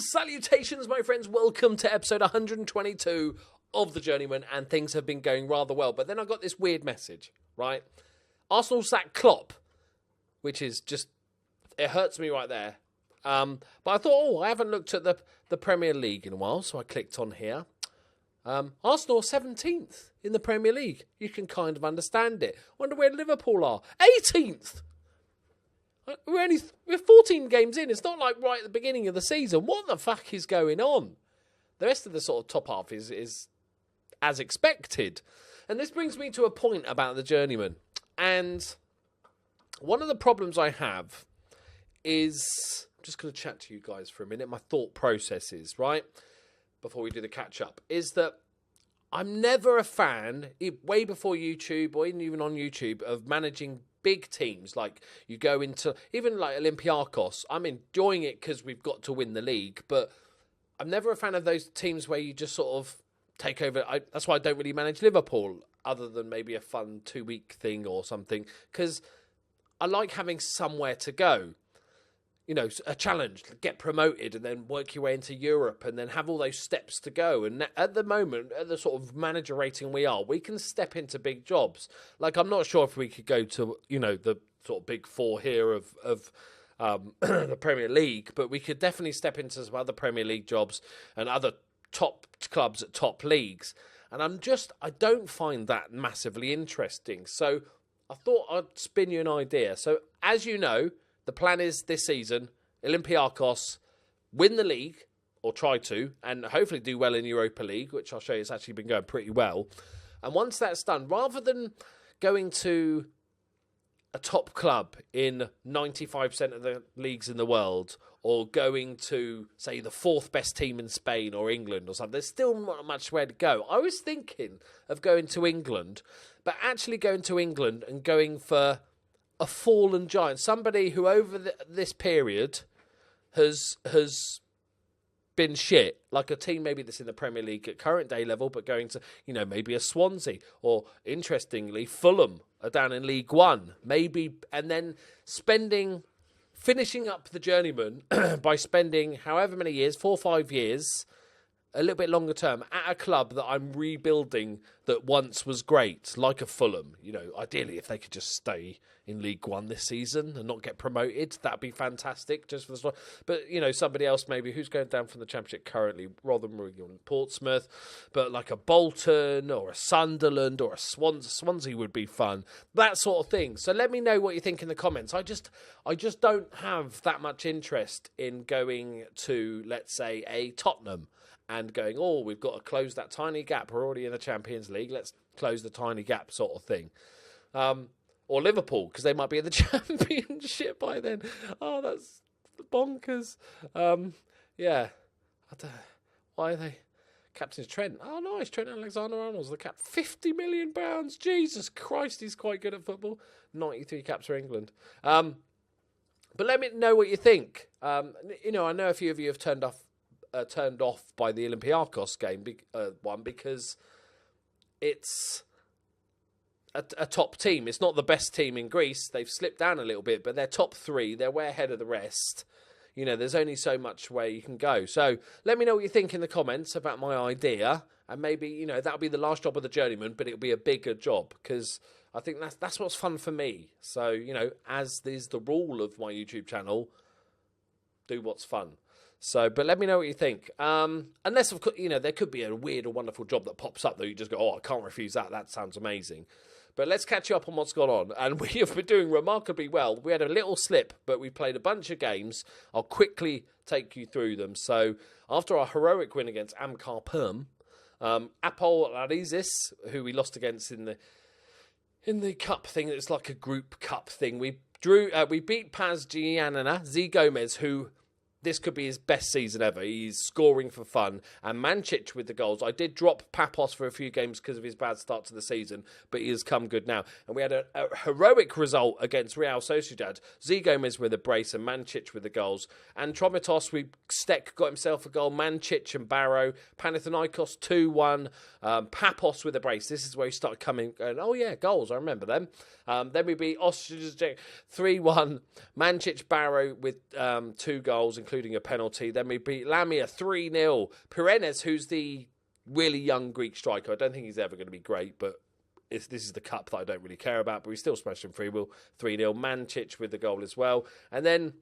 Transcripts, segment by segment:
Salutations, my friends. Welcome to episode 122 of The Journeyman, and things have been going rather well. But then I got this weird message, right? Arsenal sacked Klopp, which is just, it hurts me right there. But I thought, I haven't looked at the Premier League in a while, so I clicked on here. Arsenal 17th in the Premier League. You can kind of understand it. Wonder where Liverpool are. 18th! We're 14 games in. It's not like right at the beginning of the season. What the fuck is going on? The rest of the sort of top half is as expected. And this brings me to a point about the Journeyman. And one of the problems I have is, I'm just going to chat to you guys for a minute, my thought processes, right? Before we do the catch-up, is that I'm never a fan, way before YouTube or even on YouTube, of managing big teams. Like, you go into, even like Olympiacos, I'm enjoying it because we've got to win the league, but I'm never a fan of those teams where you just sort of take over. That's why I don't really manage Liverpool, other than maybe a fun 2-week thing or something, because I like having somewhere to go. You know, a challenge, get promoted and then work your way into Europe and then have all those steps to go. And at the moment, at the sort of manager rating we are, we can step into big jobs. Like, I'm not sure if we could go to, you know, the sort of big four here of the Premier League, but we could definitely step into some other Premier League jobs and other top clubs at top leagues. And I don't find that massively interesting. So I thought I'd spin you an idea. So as you know, the plan is this season, Olympiacos win the league, or try to, and hopefully do well in Europa League, which I'll show you it's actually been going pretty well. And once that's done, rather than going to a top club in 95% of the leagues in the world, or going to, say, the fourth best team in Spain or England or something, there's still not much where to go. I was thinking of going to England, but actually going to England and going for a fallen giant, somebody who over this period has been shit, like a team maybe that's in the Premier League at current day level, but going to, you know, maybe a Swansea, or interestingly, Fulham are down in League One, maybe, and then finishing up the Journeyman by spending however many years, 4 or 5 years, a little bit longer term, at a club that I'm rebuilding that once was great, like a Fulham. You know, ideally, if they could just stay in League One this season and not get promoted, that'd be fantastic. Just for the story. But, you know, somebody else maybe who's going down from the Championship currently, rather than Portsmouth, but like a Bolton or a Sunderland or a Swansea would be fun. That sort of thing. So let me know what you think in the comments. I just don't have that much interest in going to, let's say, a Tottenham and going, oh, we've got to close that tiny gap. We're already in the Champions League. Let's close the tiny gap sort of thing. Or Liverpool, because they might be in the Championship by then. Oh, that's bonkers. Yeah. Why are they? Captain's Trent. Oh, nice. Trent Alexander-Arnold's the cap. £50 million. Jesus Christ, he's quite good at football. 93 caps for England. But let me know what you think. You know, I know a few of you have turned off by the Olympiacos game one, because it's a top team. It's not the best team in Greece. They've slipped down a little bit, but they're top 3. They're way ahead of the rest. You know, there's only so much way you can go. So let me know what you think in the comments about my idea, and maybe, you know, that'll be the last job of the Journeyman, but it'll be a bigger job, because I think that's what's fun for me. So, you know, as is the rule of my YouTube channel, do what's fun. So, but let me know what you think. Unless, of course, you know, there could be a weird or wonderful job that pops up that you just go, oh, I can't refuse that. That sounds amazing. But let's catch you up on what's gone on. And we have been doing remarkably well. We had a little slip, but we played a bunch of games. I'll quickly take you through them. So, after our heroic win against Amkar Perm, Apol Larisis, who we lost against in the cup thing, it's like a group cup thing. We beat Paz Giannana, Z Gomez, who, this could be his best season ever. He's scoring for fun. And Mancic with the goals. I did drop Papos for a few games because of his bad start to the season, but he has come good now. And we had a heroic result against Real Sociedad. Z Gomez with a brace and Mancic with the goals. And Tromitos, Stek got himself a goal. Mancic and Barrow. Panathinaikos 2-1. Papos with a brace. This is where he started coming. And, oh yeah, goals. I remember them. Then we beat Osijek 3-1. Mancic, Barrow with 2 goals, including including a penalty. Then we beat Lamia 3-0. Pirenes, who's the really young Greek striker. I don't think he's ever going to be great, but this is the cup that I don't really care about. But we still smashed him 3-0. Mancic with the goal as well. And then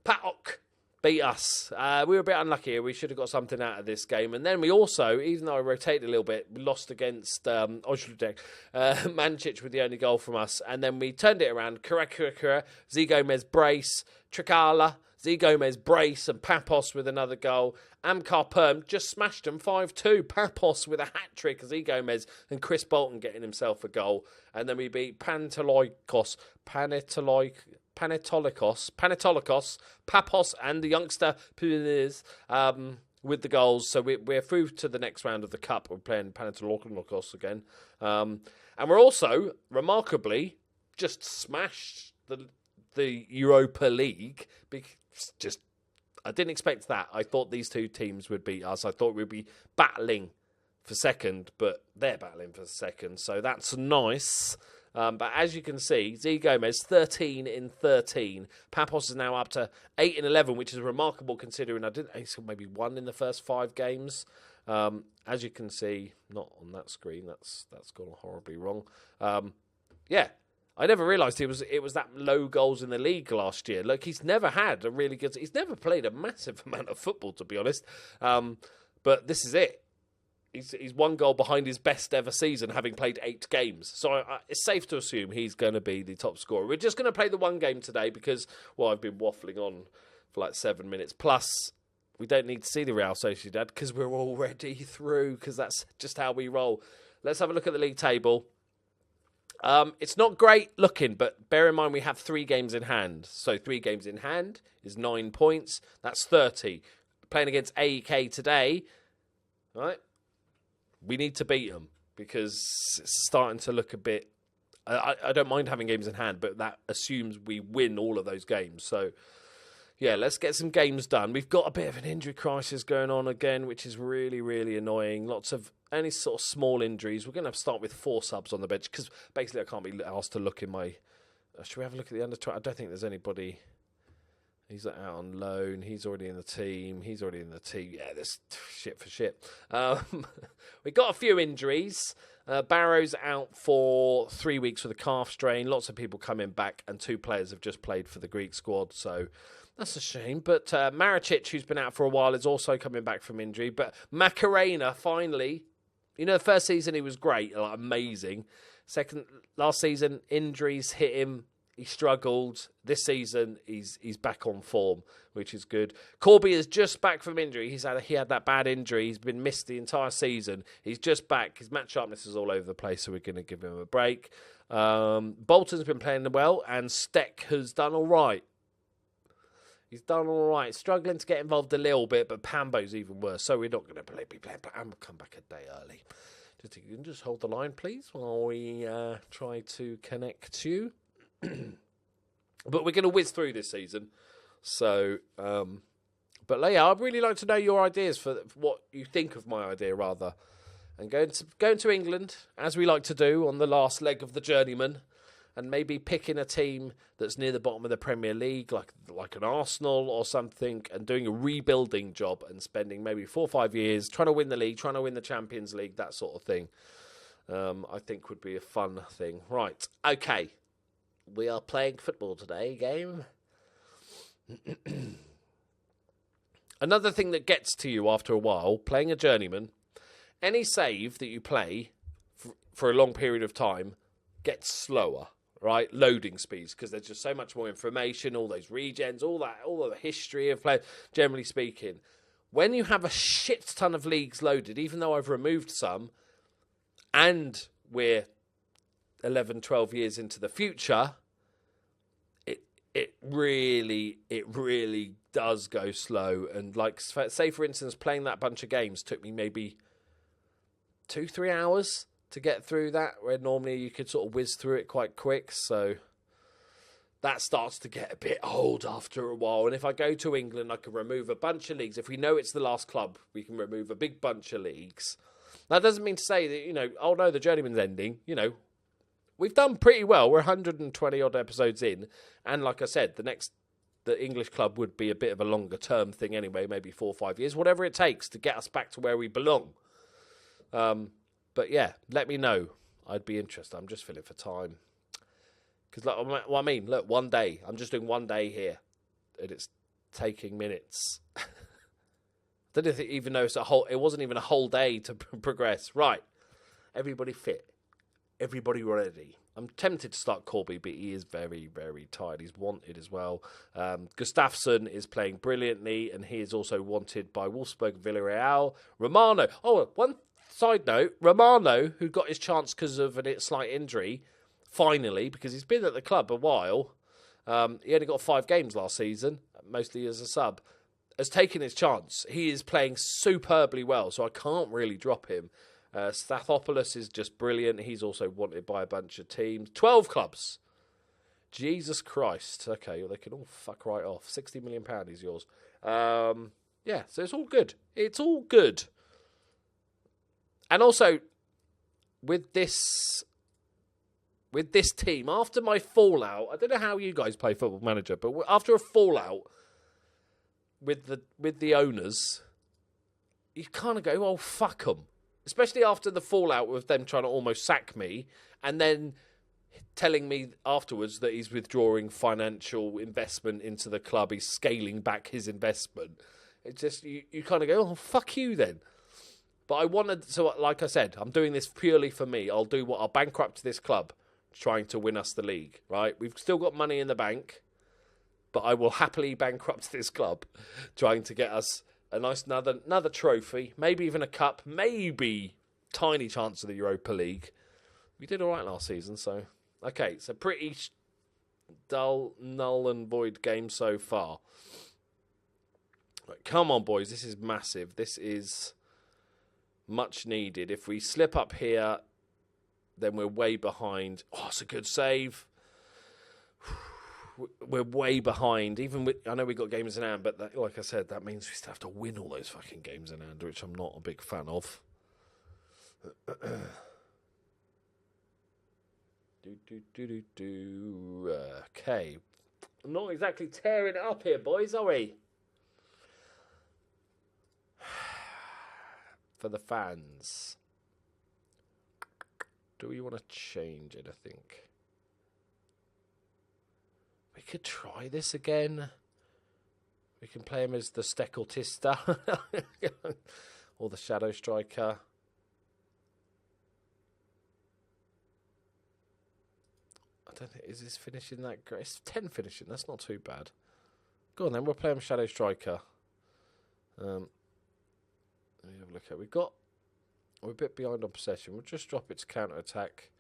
Paok beat us. We were a bit unlucky here. We should have got something out of this game. And then we also, even though I rotated a little bit, we lost against Osrodek. Mancic with the only goal from us. And then we turned it around. Kura, Z Gomez brace, Tricala, Z Gomez brace, and Papos with another goal. Amkar Perm just smashed them 5-2. Papos with a hat-trick, Z Gomez, and Chris Bolton getting himself a goal. And then we beat Panetolikos, Papos, and the youngster with the goals. So we're through to the next round of the cup. We're playing Panetolikos again. And we're also, remarkably, just smashed the Europa League. I didn't expect that. I thought these two teams would beat us. I thought we'd be battling for second, but they're battling for second. So that's nice. But as you can see, Z Gomez 13 in 13. Papos is now up to 8 in 11, which is remarkable considering he's maybe 1 in the first 5 games. As you can see, not on that screen. That's gone horribly wrong. I never realised it was that low goals in the league last year. Look, he's never had a really good. He's never played a massive amount of football, to be honest. But this is it. He's 1 goal behind his best ever season, having played 8 games. So it's safe to assume he's going to be the top scorer. We're just going to play the 1 game today because, well, I've been waffling on for like 7 minutes. Plus, we don't need to see the Real Sociedad because we're already through, because that's just how we roll. Let's have a look at the league table. It's not great looking, but bear in mind we have 3 games in hand. So 3 games in hand is 9 points. That's 30. Playing against AEK today, right? We need to beat them because it's starting to look a bit... I don't mind having games in hand, but that assumes we win all of those games. So, yeah, let's get some games done. We've got a bit of an injury crisis going on again, which is really, really annoying. Lots of any sort of small injuries. We're going to have to start with 4 subs on the bench because basically I can't be asked to look in my... should we have a look at the under-20? I don't think there's anybody... He's out on loan. He's already in the team. Yeah, this shit for shit. We got a few injuries. Barrow's out for 3 weeks with a calf strain. Lots of people coming back, and 2 players have just played for the Greek squad. So that's a shame. But Maricic, who's been out for a while, is also coming back from injury. But Macarena, finally, the first season he was great, like, amazing. Last season, injuries hit him. He struggled. This season, he's back on form, which is good. Corby is just back from injury. He had that bad injury. He's been missed the entire season. He's just back. His match sharpness is all over the place, so we're going to give him a break. Bolton's been playing well, and Steck has done all right. He's done all right. Struggling to get involved a little bit, but Pambo's even worse, so we're not going to be playing. But Pambo come back a day early. You can just hold the line, please, while we try to connect you. But we're going to whiz through this season. So, but Leia, I'd really like to know your ideas for what you think of my idea, rather. And going to England, as we like to do on the last leg of the Journeyman, and maybe picking a team that's near the bottom of the Premier League, like an Arsenal or something, and doing a rebuilding job and spending maybe 4 or 5 years trying to win the league, trying to win the Champions League, that sort of thing. I think would be a fun thing. Right, okay. We are playing football today, game. Another thing that gets to you after a while, playing a Journeyman, any save that you play for a long period of time gets slower, right? Loading speeds, because there's just so much more information, all those regens, all the history of play, generally speaking. When you have a shit ton of leagues loaded, even though I've removed some, and we're 11, 12 years into the future, it really does go slow. And like, say for instance, playing that bunch of games took me maybe 2-3 hours to get through that, where normally you could sort of whiz through it quite quick. So that starts to get a bit old after a while. And if I go to England, I can remove a bunch of leagues. If we know it's the last club, we can remove a big bunch of leagues. That doesn't mean to say that, oh no, the Journeyman's ending. We've done pretty well. We're 120 odd episodes in. And like I said, the the English club would be a bit of a longer term thing anyway, maybe 4 or 5 years, whatever it takes to get us back to where we belong. But yeah, let me know. I'd be interested. I'm just filling for time. Because, like, what I mean, look, one day. I'm just doing one day here. And it's taking minutes. I don't even know it wasn't even a whole day to progress. Right. Everybody fit. Everybody ready. I'm tempted to start Corby, but he is very, very tired. He's wanted as well. Gustafsson is playing brilliantly, and he is also wanted by Wolfsburg, Villarreal. Romano. Oh, one side note. Romano, who got his chance because of a slight injury, finally, because he's been at the club a while. He only got 5 games last season, mostly as a sub. Has taken his chance. He is playing superbly well, so I can't really drop him. Stathopoulos is just brilliant. He's also wanted by a bunch of teams. 12 clubs. Jesus Christ. Okay, well, they can all fuck right off. £60 million is yours. Yeah, so it's all good. It's all good. And also, with this team, after my fallout, I don't know how you guys play Football Manager, but after a fallout with the owners, you kind of go, oh, fuck them. Especially after the fallout with them trying to almost sack me and then telling me afterwards that he's withdrawing financial investment into the club. He's scaling back his investment. It's just, you kind of go, oh, fuck you then. But I wanted, so like I said, I'm doing this purely for me. I'll bankrupt this club trying to win us the league, right? We've still got money in the bank, but I will happily bankrupt this club trying to get us a nice another trophy, maybe even a cup, maybe tiny chance of the Europa League. We did all right last season, so okay. It's a pretty dull, null and void game so far. But come on, boys, this is massive. This is much needed. If we slip up here, then we're way behind. Oh, it's a good save. We're way behind. Even with, I know we got games in hand, but that, like I said, that means we still have to win all those fucking games in hand, which I'm not a big fan of. Okay. I'm not exactly tearing it up here, boys, are we? For the fans. Do we want to change it, I think? We could try this again. We can play him as the Steckeltista or the Shadow Striker. I don't think, is this finishing that great? It's 10 finishing, that's not too bad. Go on then, we'll play him Shadow Striker. Let me have a look at. We're a bit behind on possession. We'll just drop it to counter-attack.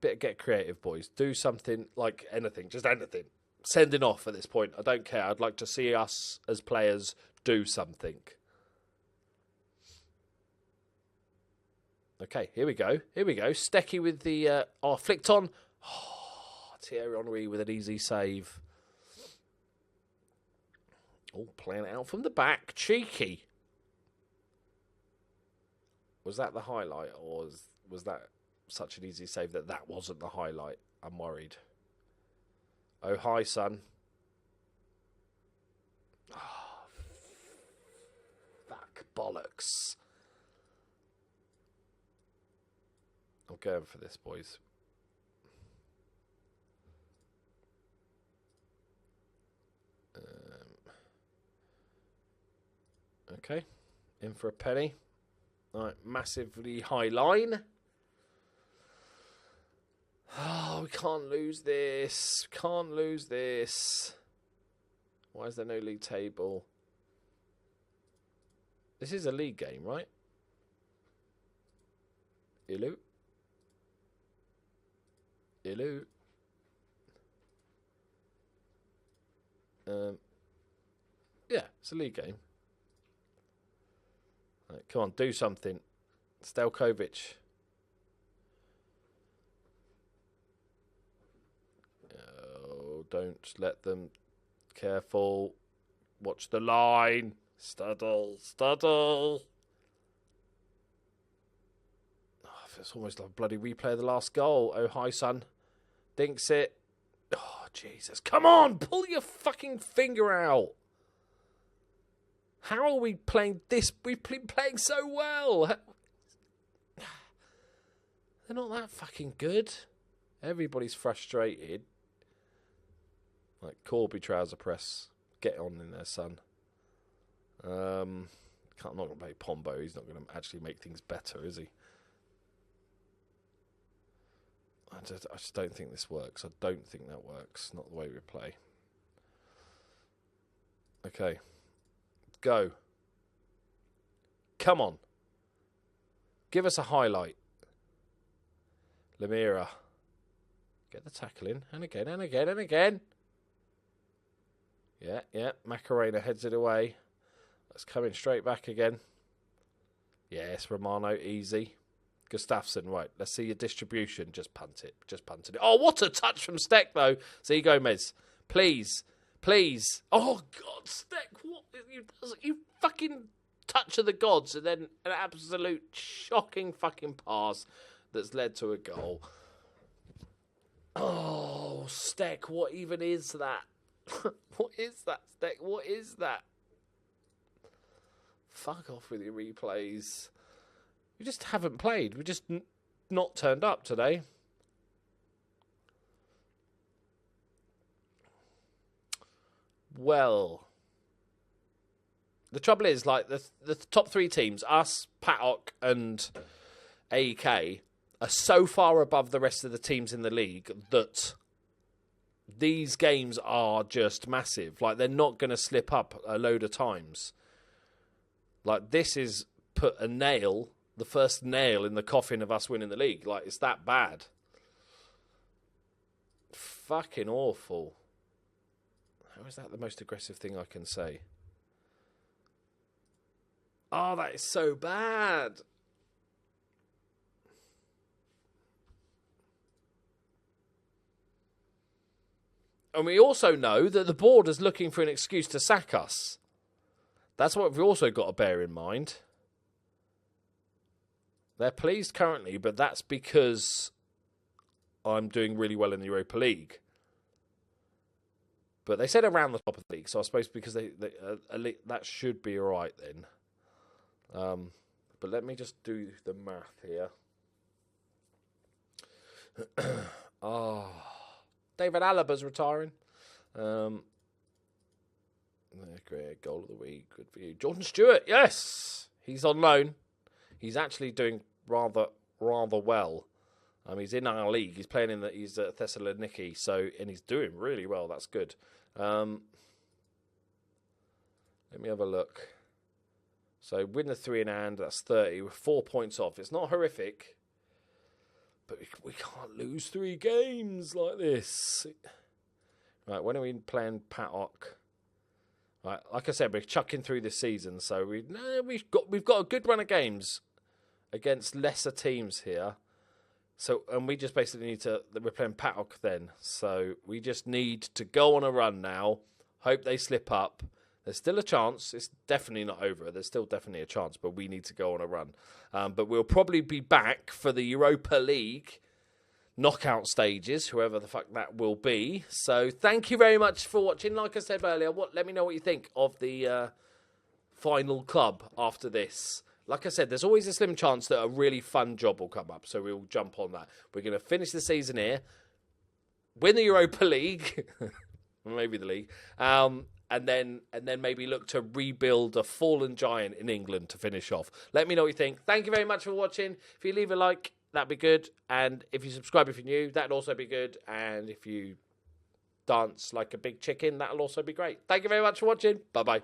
Get creative, boys. Do something, like anything, just anything. Sending off at this point. I don't care. I'd like to see us as players do something. Okay, here we go. Stecky with the... flicked on. Oh, Thierry Henry with an easy save. Oh, playing it out from the back. Cheeky. Was that the highlight, or was that such an easy save that wasn't the highlight? I'm worried. Oh, hi, son. Oh, fuck bollocks. I'm going for this, boys. Okay. In for a penny. All right, massively high line. Oh, we can't lose this. Can't lose this. Why is there no league table? This is a league game, right? Hello? Hello? Yeah, it's a league game. Right, come on, do something. Stelkovic. Oh, don't let them. Careful. Watch the line. Studdle. Oh, it's almost like a bloody replay of the last goal. Oh, hi, son. Dinks it. Oh, Jesus. Come on, pull your fucking finger out. How are we playing this? We've been playing so well. They're not that fucking good. Everybody's frustrated. Like Corby trouser press. Get on in there, son. I'm not going to play Pombo. He's not going to actually make things better, is he? I just don't think this works. I don't think that works. Not the way we play. Okay. Go. Come on. Give us a highlight. Lemira. Get the tackle in. And again, and again, and again. Yeah. Macarena heads it away. Let's come in straight back again. Yes, Romano, easy. Gustafsson, right. Let's see your distribution. Just punt it. Oh, what a touch from Steck, though. So you go, Mez. Please. Oh, God, Steck, what? You fucking touch of the gods and then an absolute shocking fucking pass that's led to a goal. Oh, Steck, what even is that? What is that, Steck? What is that? Fuck off with your replays. We just haven't played. We just not turned up today. Well, the trouble is, like, the top three teams, us, PAOK, and AEK, are so far above the rest of the teams in the league that these games are just massive. Like, they're not going to slip up a load of times. Like, this is put a nail, the first nail in the coffin of us winning the league. Like, it's that bad. Fucking awful. How is that the most aggressive thing I can say? Oh, that is so bad. And we also know that the board is looking for an excuse to sack us. That's what we've also got to bear in mind. They're pleased currently, but that's because I'm doing really well in the Europa League. But they said around the top of the league, so I suppose because that should be all right then. But let me just do the math here. David Alaba's retiring. Great goal of the week. Good for you. Jordan Stewart, yes! He's on loan. He's actually doing rather well. He's in our league. He's playing he's at Thessaloniki, and he's doing really well. That's good. Let me have a look. So win the 3 in hand, that's 30. We're 4 points off. It's not horrific, but we can't lose 3 games like this. Right, when are we playing PAOK? Right, like I said, we're chucking through this season, so we've got a good run of games against lesser teams here. So, and we just basically we're playing PAOK then. So we just need to go on a run now. Hope they slip up. There's still a chance. It's definitely not over. There's still definitely a chance, but we need to go on a run. But we'll probably be back for the Europa League knockout stages, whoever the fuck that will be. So thank you very much for watching. Like I said earlier, let me know what you think of the final club after this. Like I said, there's always a slim chance that a really fun job will come up, so we'll jump on that. We're going to finish the season here, win the Europa League, maybe the league, and then maybe look to rebuild a fallen giant in England to finish off. Let me know what you think. Thank you very much for watching. If you leave a like, that'd be good. And if you subscribe if you're new, that'd also be good. And if you dance like a big chicken, that'll also be great. Thank you very much for watching. Bye-bye.